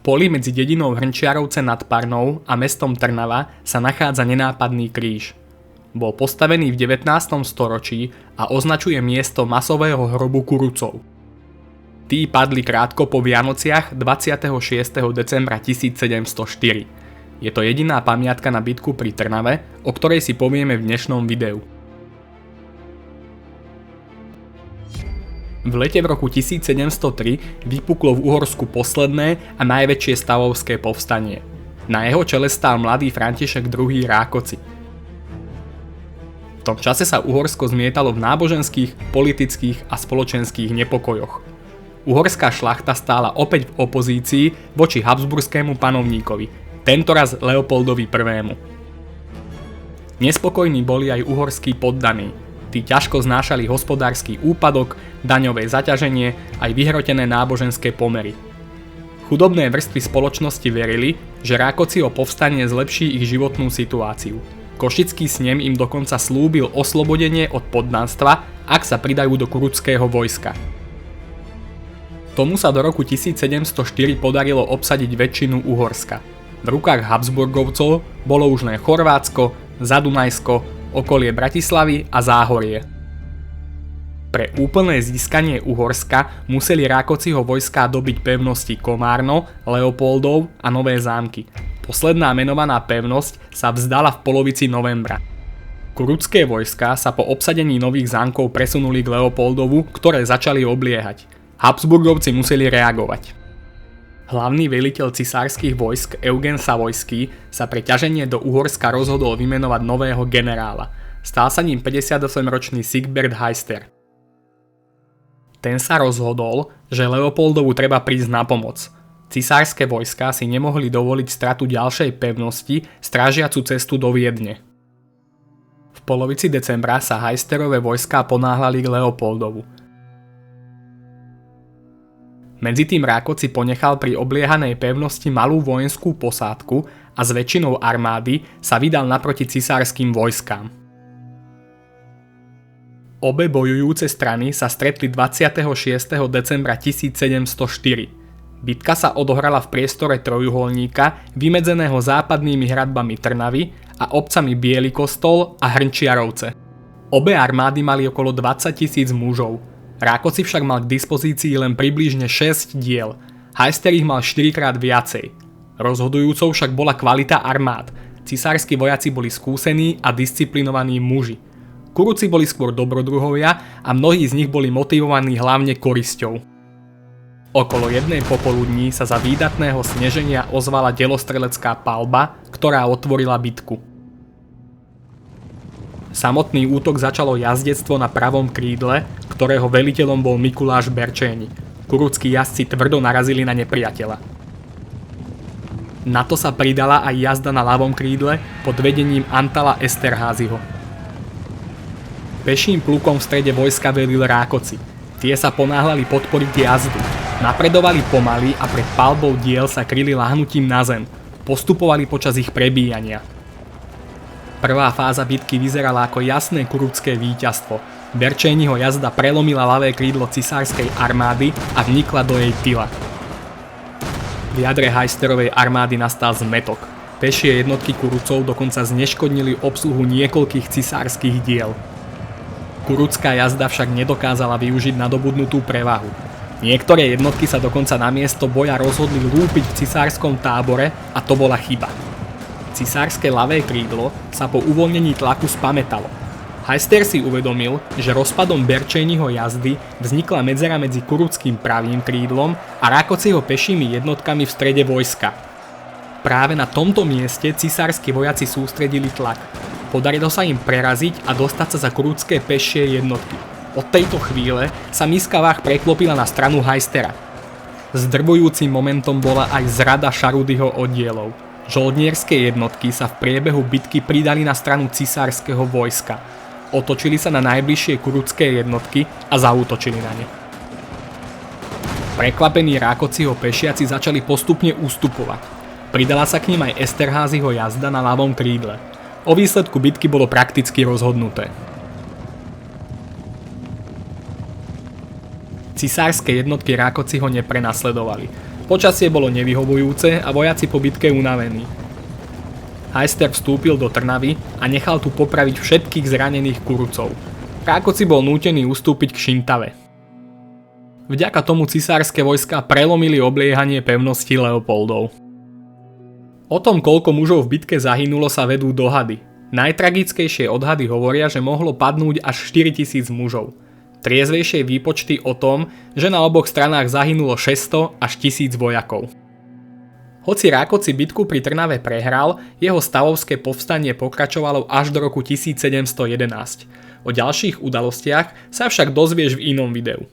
poli medzi dedinou Hrnčiarovce nad Parnou a mestom Trnava sa nachádza nenápadný kríž. Bol postavený v 19. storočí a označuje miesto masového hrobu Kurucov. Tí padli krátko po Vianociach 26. decembra 1704. Je to jediná pamiatka na bitku pri Trnave, o ktorej si povieme v dnešnom videu. V lete v roku 1703 vypuklo v Uhorsku posledné a najväčšie stavovské povstanie. Na jeho čele stál mladý František II. Rákoci. V tom čase sa Uhorsko zmietalo v náboženských, politických a spoločenských nepokojoch. Uhorská šlachta stála opäť v opozícii voči habsburskému panovníkovi, tentoraz Leopoldovi I. Nespokojní boli aj uhorskí poddaní. Tí ťažko znášali hospodársky úpadok, daňové zaťaženie aj vyhrotené náboženské pomery. Chudobné vrstvy spoločnosti verili, že Rákociho povstanie zlepší ich životnú situáciu. Košický snem im dokonca slúbil oslobodenie od poddanstva, ak sa pridajú do kuruckého vojska. Tomu sa do roku 1704 podarilo obsadiť väčšinu Uhorska. V rukách Habsburgovcov bolo už len Chorvátsko, Zadunajsko, okolie Bratislavy a Záhorie. Pre úplné získanie Uhorska museli Rákociho vojská dobiť pevnosti Komárno, Leopoldov a Nové Zámky. Posledná menovaná pevnosť sa vzdala v polovici novembra. Kurucké vojská sa po obsadení nových zámkov presunuli k Leopoldovu, ktoré začali obliehať. Habsburgovci museli reagovať. Hlavný veliteľ cisárskych vojsk Eugen Savojský sa pre ťaženie do Uhorska rozhodol vymenovať nového generála. Stal sa ním 58-ročný Sigbert Heister. Ten sa rozhodol, že Leopoldovu treba prísť na pomoc. Cisárske vojská si nemohli dovoliť stratu ďalšej pevnosti strážiacu cestu do Viedne. V polovici decembra sa Heisterové vojská ponáhľali k Leopoldovu. Medzitým Rákoci ponechal pri obliehanej pevnosti malú vojenskú posádku a s väčšinou armády sa vydal naproti cisárskym vojskám. Obe bojujúce strany sa stretli 26. decembra 1704. Bitka sa odohrala v priestore trojuholníka, vymedzeného západnými hradbami Trnavy a obcami Biely Kostol a Hrnčiarovce. Obe armády mali okolo 20 000 mužov. Rákoci však mal k dispozícii len približne 6 diel. Heister ich mal 4-krát viacej. Rozhodujúcou však bola kvalita armád. Cisársky vojaci boli skúsení a disciplinovaní muži. Kuruci boli skôr dobrodruhovia a mnohí z nich boli motivovaní hlavne korisťou. Okolo 1:00 popoludní sa za výdatného sneženia ozvala delostrelecká paľba, ktorá otvorila bitku. Samotný útok začalo jazdectvo na pravom krídle, ktorého veliteľom bol Mikuláš Berčéni. Kuruckí jazdci tvrdo narazili na nepriateľa. Na to sa pridala aj jazda na ľavom krídle pod vedením Antala Esterházyho. Peším plukom v strede vojska velil Rákoci. Tie sa ponáhľali podporiť jazdu. Napredovali pomaly a pred palbou diel sa kryli lahnutím na zem. Postupovali počas ich prebíjania. Prvá fáza bitky vyzerala ako jasné kurucké víťazstvo. Berčéniho jazda prelomila ľavé krídlo cisárskej armády a vnikla do jej tyla. V jadre Heisterovej armády nastal zmätok. Pešie jednotky Kurucov dokonca zneškodnili obsluhu niekoľkých cisárskych diel. Kurucká jazda však nedokázala využiť nadobudnutú prevahu. Niektoré jednotky sa dokonca namiesto boja rozhodli lúpiť v cisárskom tábore a to bola chyba. Cisárske ľavé krídlo sa po uvoľnení tlaku spamätalo. Heister si uvedomil, že rozpadom Berčéniho jazdy vznikla medzera medzi kuruckým pravým krídlom a Rákociho pešími jednotkami v strede vojska. Práve na tomto mieste cisársky vojaci sústredili tlak. Podarilo sa im preraziť a dostať sa za kurucké pešie jednotky. Od tejto chvíle sa miska váh preklopila na stranu Heistera. Zdrvujúcim momentom bola aj zrada Šarudyho oddielov. Žoldnierské jednotky sa v priebehu bitky pridali na stranu cisárskeho vojska. Otočili sa na najbližšie kurucké jednotky a zaútočili na ne. Prekvapení Rákociho pešiaci začali postupne ustupovať. Pridala sa k nim aj Esterházyho jazda na ľavom krídle. O výsledku bitky bolo prakticky rozhodnuté. Cisárske jednotky Rákociho neprenasledovali. Počasie bolo nevyhovujúce a vojaci po bitke unavení. Heister vstúpil do Trnavy a nechal tu popraviť všetkých zranených Kurucov. Rákoci bol nútený ustúpiť k Šintave. Vďaka tomu cisárske vojska prelomili obliehanie pevnosti Leopoldov. O tom, koľko mužov v bitke zahynulo, sa vedú dohady. Najtragickejšie odhady hovoria, že mohlo padnúť až 4000 mužov. Triezvejšie výpočty o tom, že na oboch stranách zahynulo 600 až 1000 vojakov. Hoci Rákoci bitku pri Trnave prehral, jeho stavovské povstanie pokračovalo až do roku 1711. O ďalších udalostiach sa však dozvieš v inom videu.